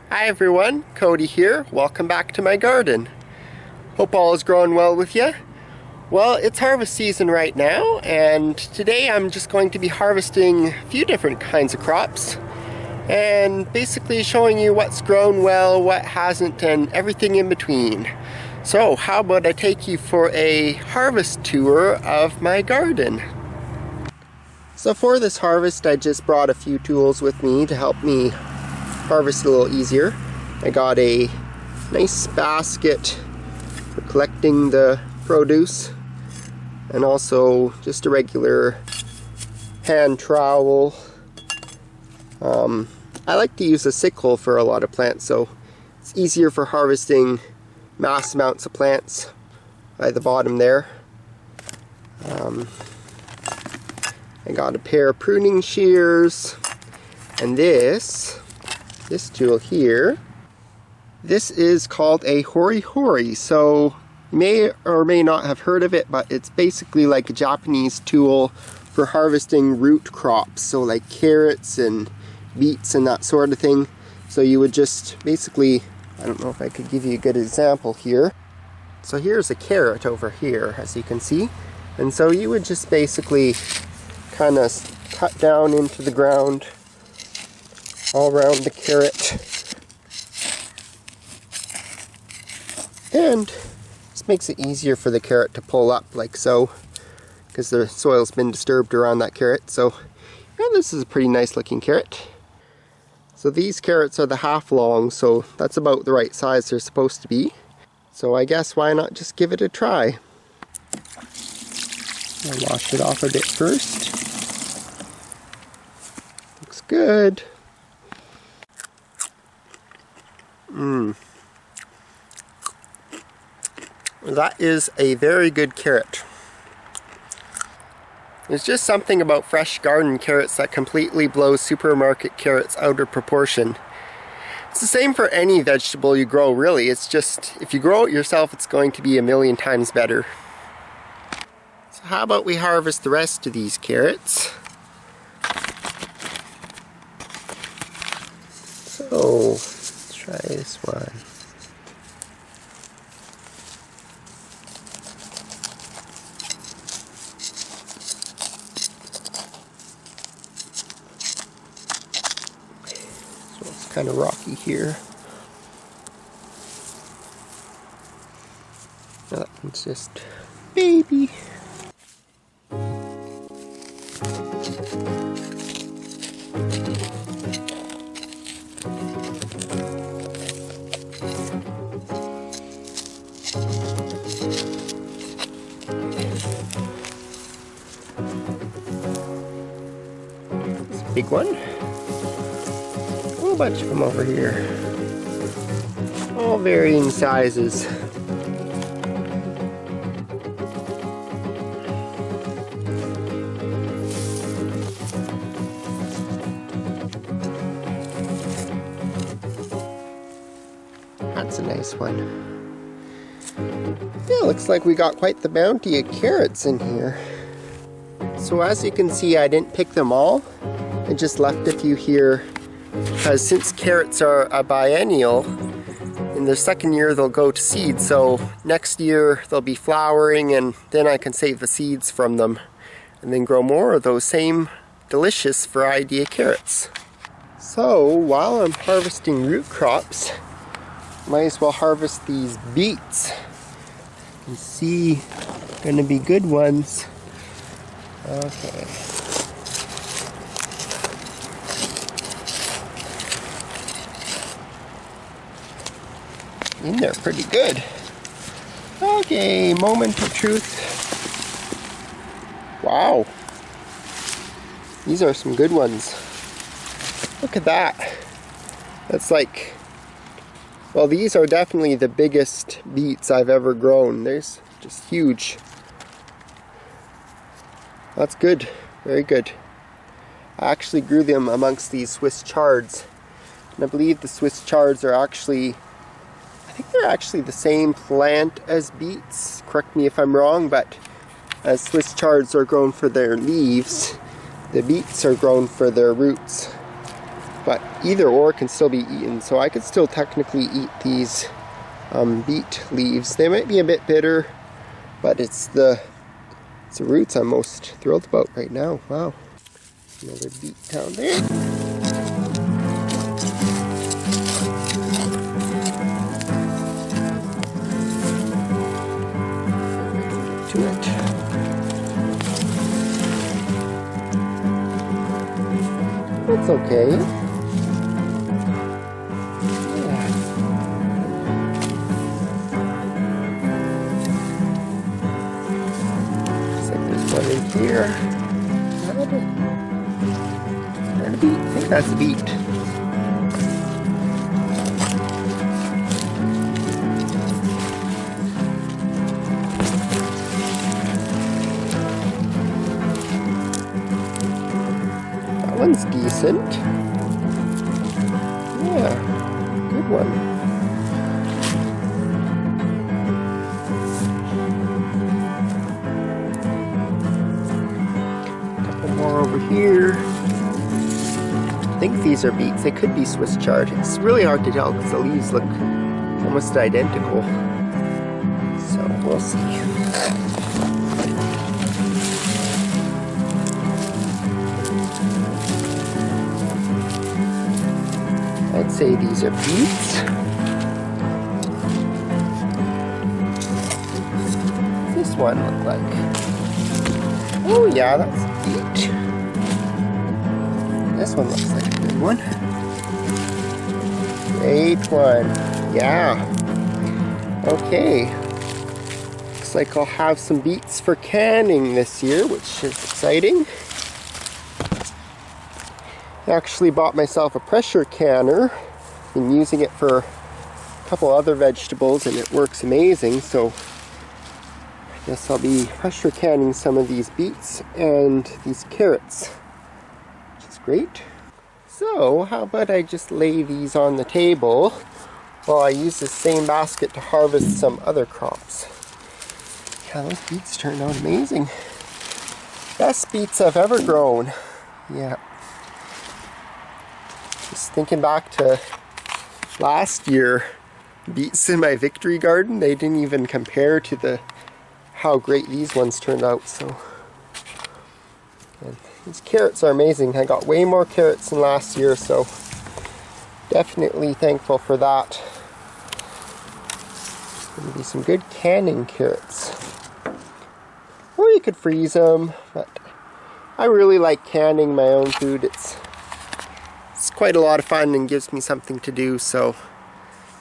Hi everyone, Cody here. Welcome back to my garden. Hope all is growing well with you. Well, it's harvest season right now, and today I'm just going to be harvesting a few different kinds of crops and basically showing you what's grown well, what hasn't, and everything in between. So how about I take you for a harvest tour of my garden. So for this harvest, I just brought a few tools with me to help me harvest a little easier. I got a nice basket for collecting the produce, and also just a regular hand trowel. I like to use a sickle for a lot of plants, so it's easier for harvesting mass amounts of plants by the bottom there. I got a pair of pruning shears, and this tool here, this is called a hori-hori. So you may or may not have heard of it, but it's basically like a Japanese tool for harvesting root crops, so like carrots and beets and that sort of thing. So you would just basically, I don't know if I could give you a good example here. So here's a carrot over here, as you can see, and so you would just basically kind of cut down into the ground all around the carrot, and this makes it easier for the carrot to pull up like so, because the soil's been disturbed around that carrot. So yeah, this is a pretty nice looking carrot. So these carrots are the half long, so that's about the right size they're supposed to be. So I guess why not just give it a try. I'll wash it off a bit first. Looks good. That is a very good carrot. There's just something about fresh garden carrots that completely blows supermarket carrots out of proportion. It's the same for any vegetable you grow, really. It's just, if you grow it yourself, it's going to be a million times better. So how about we harvest the rest of these carrots? So let's try this one. So it's kind of rocky here. That one's just baby. Big one. A whole bunch of them over here. All varying sizes. That's a nice one. Yeah, looks like we got quite the bounty of carrots in here. So as you can see, I didn't pick them all. I just left a few here because since carrots are a biennial, in their second year they'll go to seed, so next year they'll be flowering, and then I can save the seeds from them and then grow more of those same delicious variety of carrots. So while I'm harvesting root crops, might as well harvest these beets. You can see, gonna be good ones. Okay. In there pretty good. Okay, moment of truth. Wow. These are some good ones. Look at that. That's like, well, these are definitely the biggest beets I've ever grown. There's just huge. That's good. Very good. I actually grew them amongst these Swiss chards. And I believe the Swiss chards are actually, I think they're actually the same plant as beets. Correct me if I'm wrong, but as Swiss chards are grown for their leaves, the beets are grown for their roots. but either or can still be eaten, so I could still technically eat these beet leaves. They might be a bit bitter, but it's the roots I'm most thrilled about right now. Wow. Another beet down there. To it. That's okay. Yeah. Looks like there's one in here. A beet. I think that's a beet. That one's decent. Yeah, good one. A couple more over here. I think these are beets. They could be Swiss chard. It's really hard to tell because the leaves look almost identical. So we'll see. I'd say these are beets. What's this one look like? Oh yeah, that's beet. This one looks like a good one. Great one. Yeah. Okay. Looks like I'll have some beets for canning this year, which is exciting. I actually bought myself a pressure canner. Been using it for a couple other vegetables and it works amazing, so I guess I'll be pressure canning some of these beets and these carrots. Great. So how about I just lay these on the table while I use the same basket to harvest some other crops. Yeah, those beets turned out amazing. Best beets I've ever grown. Yeah. Just thinking back to last year, beets in my victory garden, they didn't even compare to how great these ones turned out. So. And these carrots are amazing. I got way more carrots than last year, so definitely thankful for that. There's going to be some good canning carrots. Or you could freeze them, but I really like canning my own food. It's quite a lot of fun and gives me something to do, so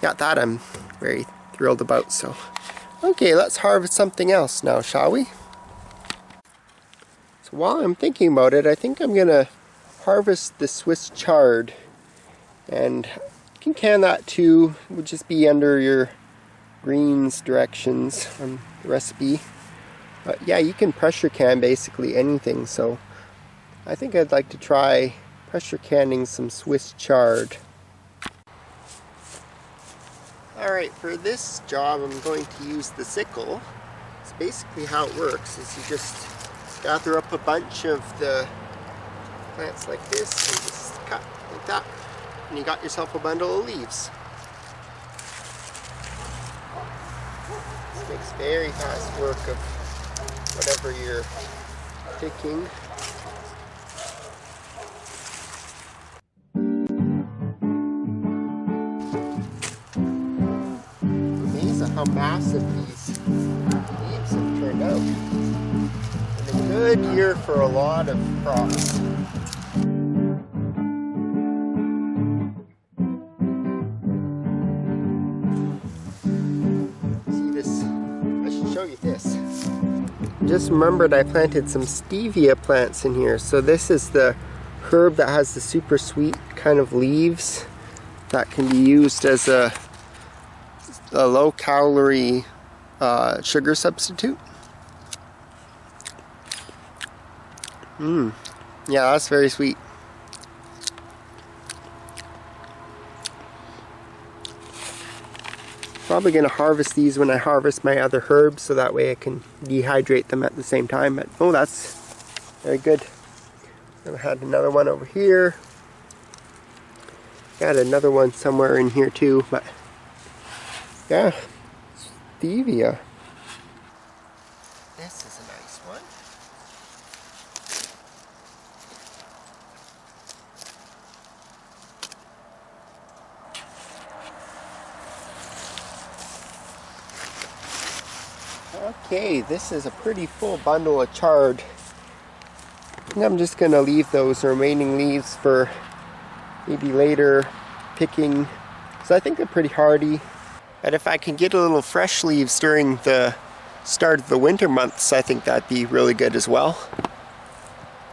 yeah, that I'm very thrilled about. So okay, let's harvest something else now, shall we? So while I'm thinking about it, I think I'm gonna harvest the Swiss chard, and you can can that too. It would just be under your greens directions on the recipe. But yeah, you can pressure can basically anything, so I think I'd like to try pressure canning some Swiss chard. Alright, for this job I'm going to use the sickle. It's basically how it works, is you just gather up a bunch of the plants like this and just cut like that, and you got yourself a bundle of leaves. This makes very fast work of whatever you're picking. Amazing how massive these leaves have turned out. And a good year for a lot of crops. See this? I should show you this. Just remembered I planted some stevia plants in here. So this is the herb that has the super sweet kind of leaves that can be used as a low calorie sugar substitute. Yeah, that's very sweet. Probably going to harvest these when I harvest my other herbs, so that way I can dehydrate them at the same time. But oh, that's very good. Then I had another one over here. Got another one somewhere in here too, but yeah, stevia. This is a nice one. Okay, this is a pretty full bundle of chard. I think I'm just going to leave those remaining leaves for maybe later picking, because I think they're pretty hardy. But if I can get a little fresh leaves during the start of the winter months, I think that'd be really good as well.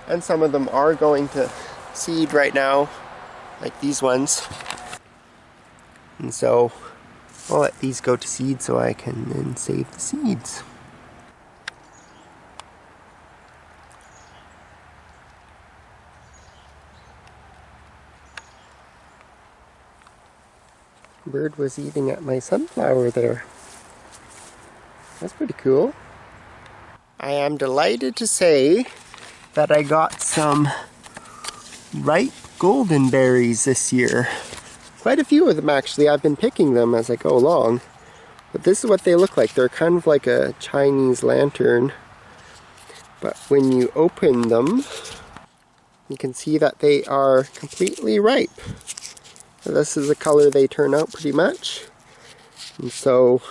And some of them are going to seed right now, like these ones. And so I'll let these go to seed so I can then save the seeds. Bird was eating at my sunflower there. That's pretty cool. I am delighted to say that I got some ripe golden berries this year. Quite a few of them actually. I've been picking them as I go along. But this is what they look like. They're kind of like a Chinese lantern. But when you open them, you can see that they are completely ripe. So this is the color they turn out pretty much. And so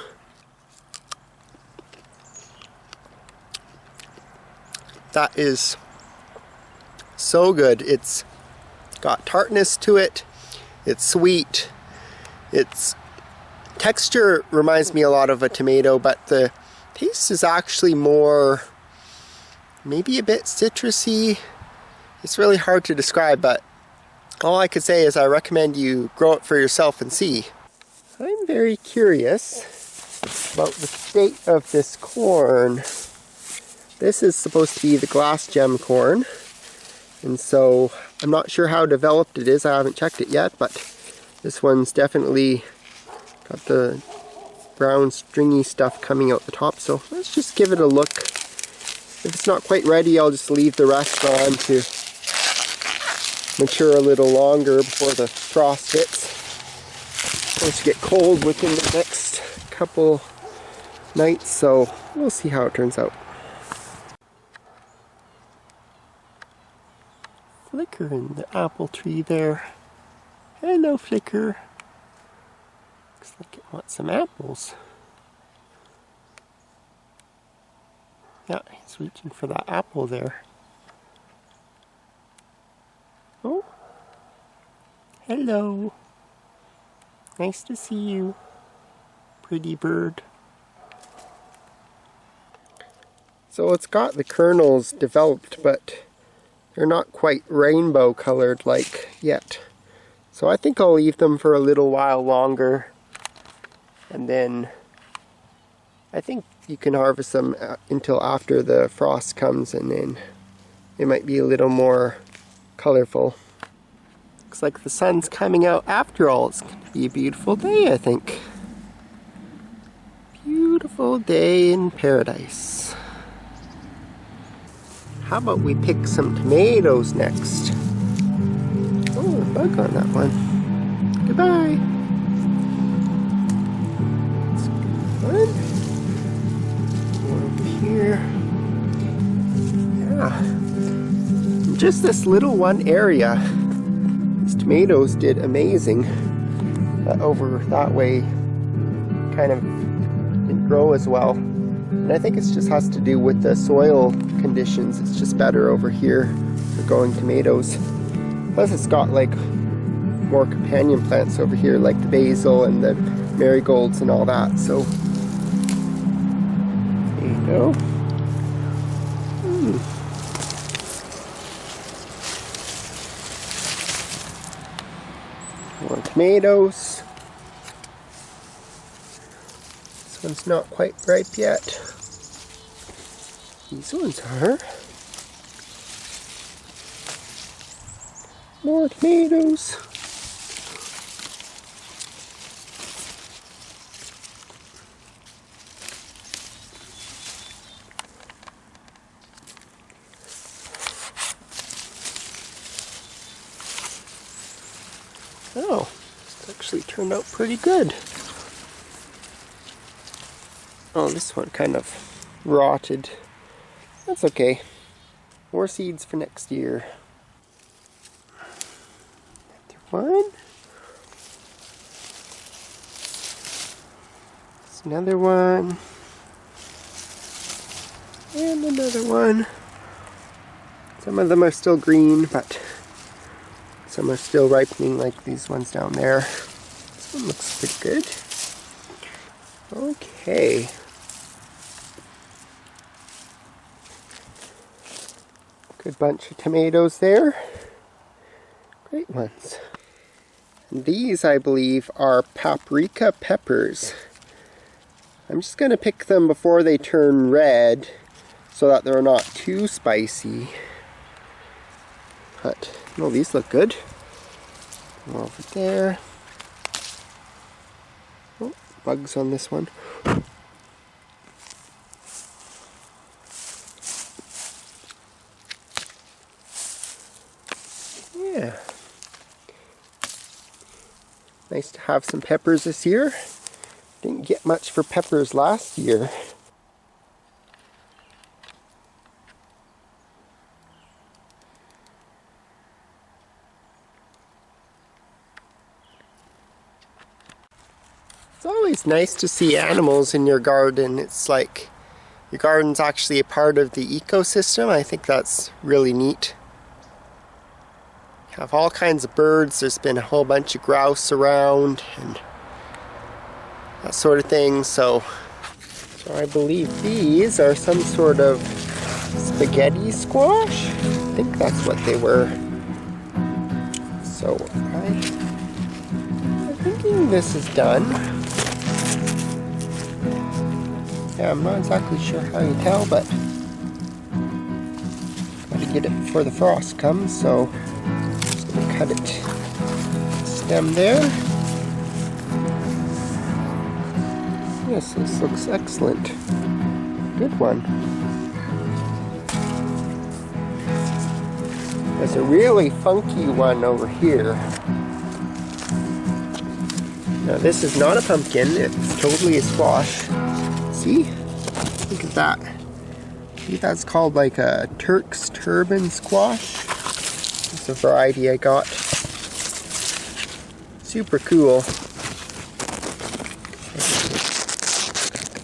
that is so good. It's got tartness to it. It's sweet. Its texture reminds me a lot of a tomato, but the taste is actually more, maybe a bit citrusy. It's really hard to describe, but all I could say is I recommend you grow it for yourself and see. I'm very curious about the state of this corn. This is supposed to be the glass gem corn, and so I'm not sure how developed it is. I haven't checked it yet, but this one's definitely got the brown stringy stuff coming out the top, so let's just give it a look. If it's not quite ready, I'll just leave the rest on to mature a little longer before the frost hits. It's supposed to get cold within the next couple nights, so we'll see how it turns out. Flicker in the apple tree there. Hello, Flicker. Looks like it wants some apples. Yeah, he's reaching for that apple there. Oh, hello. Nice to see you, pretty bird. So it's got the kernels developed, but they're not quite rainbow colored like yet. So I think I'll leave them for a little while longer, and then I think you can harvest them until after the frost comes, and then they might be a little more colorful. Looks like the sun's coming out after all. It's going to be a beautiful day, I think. Beautiful day in paradise. How about we pick some tomatoes next? Oh, a bug on that one. Goodbye. That's good. Over here. Yeah. Just this little one area. These tomatoes did amazing. Over that way kind of didn't grow as well. And I think it just has to do with the soil conditions. It's just better over here for growing tomatoes. Plus it's got like more companion plants over here, like the basil and the marigolds and all that. So there you go. More tomatoes. This one's not quite ripe yet. These ones are. More tomatoes. Oh, this actually turned out pretty good. Oh, this one kind of rotted. That's okay. More seeds for next year. Another one. There's another one. And another one. Some of them are still green, but some are still ripening, like these ones down there. This one looks pretty good. Okay. Good bunch of tomatoes there. Great ones. And these, I believe, are paprika peppers. I'm just going to pick them before they turn red so that they're not too spicy. But, no, these look good. Over there. Oh, bugs on this one. Yeah. Nice to have some peppers this year. Didn't get much for peppers last year. It's always nice to see animals in your garden. It's like your garden's actually a part of the ecosystem. I think that's really neat. You have all kinds of birds. There's been a whole bunch of grouse around and that sort of thing. So I believe these are some sort of spaghetti squash. I think that's what they were. So I'm thinking this is done. Yeah, I'm not exactly sure how you tell, but gotta get it before the frost comes, so just gonna cut it stem there. Yes, this looks excellent. Good one. There's a really funky one over here. Now this is not a pumpkin, it's totally a squash. See? Look at that. I think that's called like a Turk's turban squash. It's a variety I got. Super cool.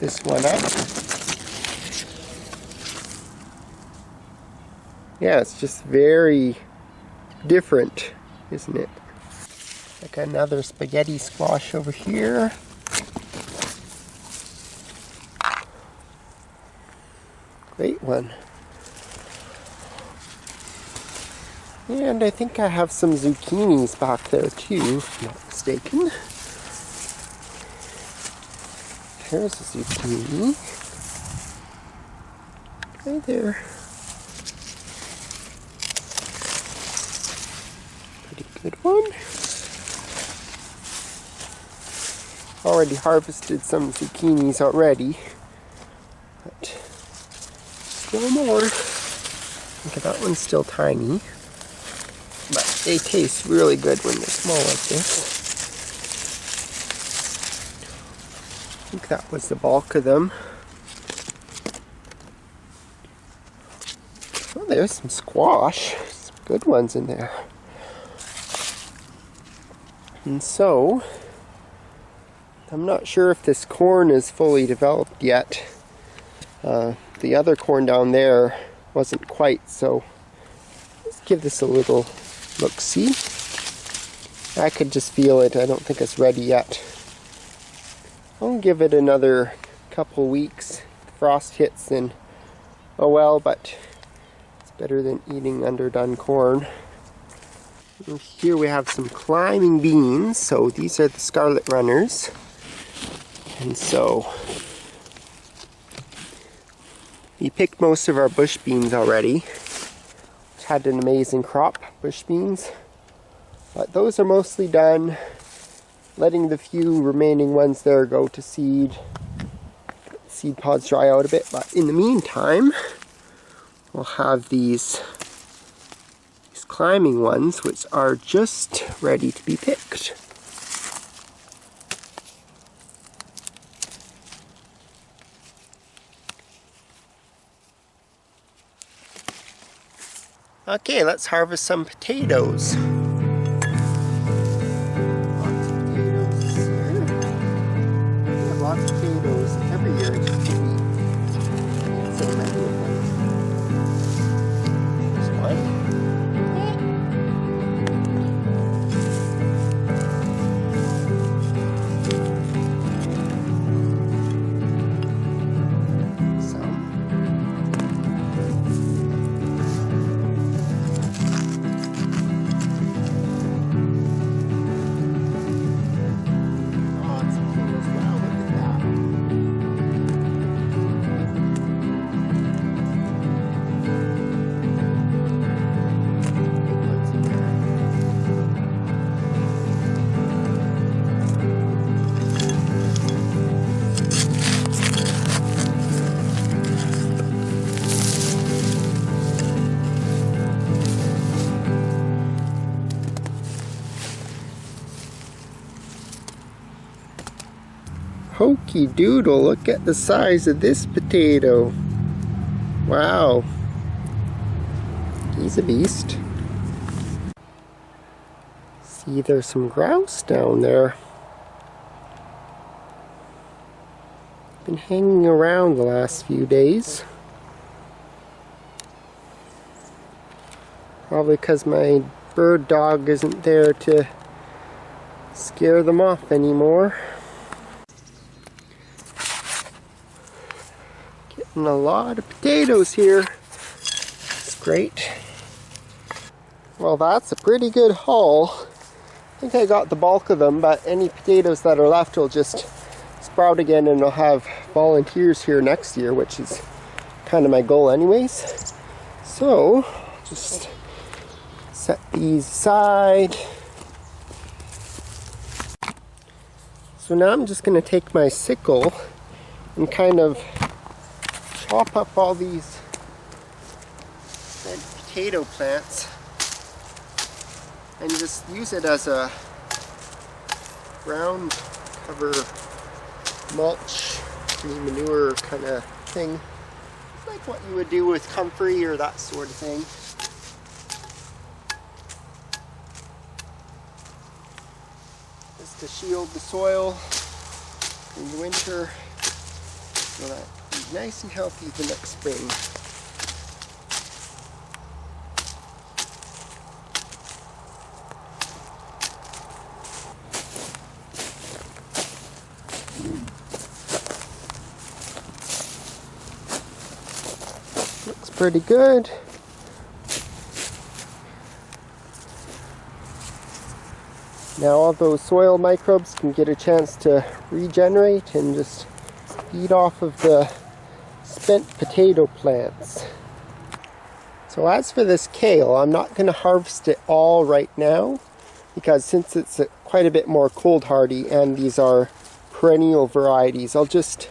This one up. Yeah, it's just very different, isn't it? Like another spaghetti squash over here. Great one. And I think I have some zucchinis back there too, if I'm not mistaken. There's a zucchini. Right there. Pretty good one. Already harvested some zucchinis already. But still more. Okay, that one's still tiny. But they taste really good when they're small like this. I think that was the bulk of them. Oh, there's some squash. Some good ones in there. And so, I'm not sure if this corn is fully developed yet. The other corn down there wasn't quite, so let's give this a little look-see. I could just feel it. I don't think it's ready yet. I'll give it another couple weeks. If frost hits, then oh well, but it's better than eating underdone corn. And here we have some climbing beans. So these are the scarlet runners. And so we picked most of our bush beans already. Had an amazing crop, bush beans. But those are mostly done. Letting the few remaining ones there go to seed. Seed pods dry out a bit, but in the meantime, we'll have these climbing ones, which are just ready to be picked. Okay, let's harvest some potatoes. Lots of potatoes every year. It's just we eat so many of them. There's one. Some. Hokey doodle, look at the size of this potato. Wow. He's a beast. See, there's some grouse down there. Been hanging around the last few days. Probably because my bird dog isn't there to scare them off anymore. Getting a lot of potatoes here. It's great. Well, that's a pretty good haul. I think I got the bulk of them, but any potatoes that are left will just sprout again, and I'll have volunteers here next year, which is kind of my goal anyways. So, just set these aside. So now I'm just going to take my sickle and kind of chop up all these potato plants and just use it as a ground cover mulch, manure kind of thing. Like what you would do with comfrey or that sort of thing. Just to shield the soil in the winter so that it's nice and healthy the next spring. Looks pretty good. Now all those soil microbes can get a chance to regenerate and just feed off of the spent potato plants. So as for this kale, I'm not going to harvest it all right now because since it's quite a bit more cold hardy and these are perennial varieties, I'll just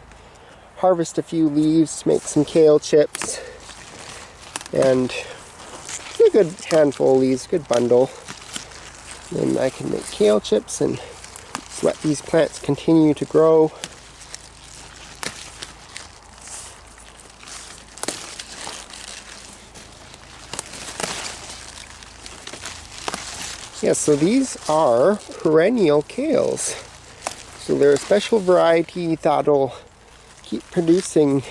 harvest a few leaves, make some kale chips, and a good handful of leaves, good bundle. Then I can make kale chips and just let these plants continue to grow. Yeah, so these are perennial kales. So they're a special variety that'll keep producing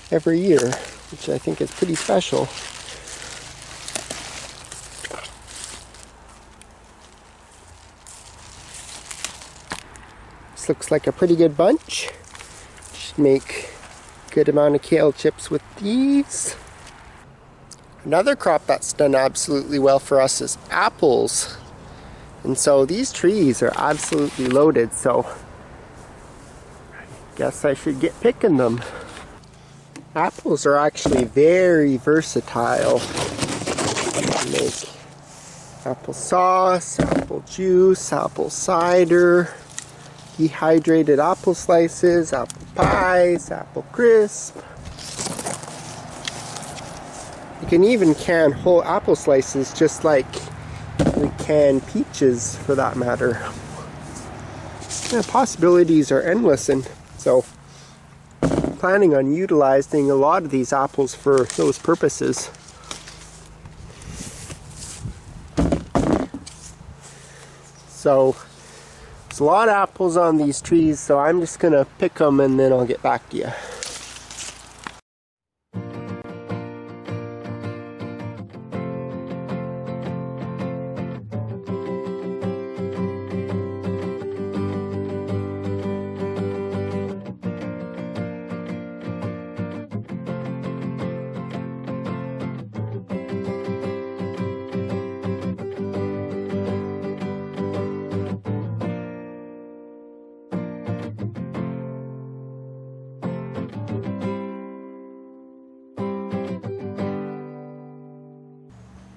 every year, which I think is pretty special. This looks like a pretty good bunch. Should make a good amount of kale chips with these. Another crop that's done absolutely well for us is apples. And so these trees are absolutely loaded, so I guess I should get picking them. Apples are actually very versatile. You can make applesauce, apple juice, apple cider, dehydrated apple slices, apple pies, apple crisp. You can even can whole apple slices just like we can peaches, for that matter. The possibilities are endless, and so I'm planning on utilizing a lot of these apples for those purposes. So there's a lot of apples on these trees, so I'm just gonna pick them and then I'll get back to you.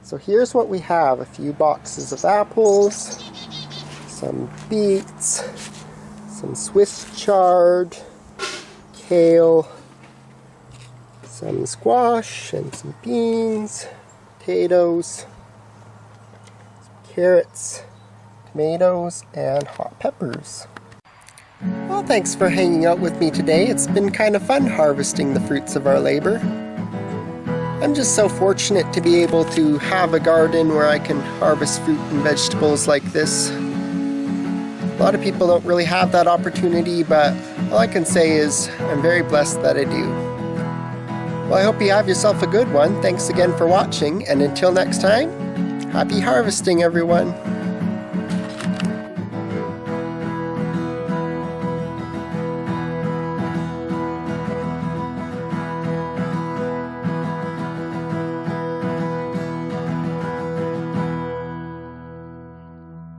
So here's what we have: a few boxes of apples, some beets, some Swiss chard, kale, some squash and some beans, potatoes, some carrots, tomatoes, and hot peppers. Well, thanks for hanging out with me today. It's been kind of fun harvesting the fruits of our labor. I'm just so fortunate to be able to have a garden where I can harvest fruit and vegetables like this. A lot of people don't really have that opportunity, but all I can say is I'm very blessed that I do. Well, I hope you have yourself a good one. Thanks again for watching, and until next time, happy harvesting, everyone.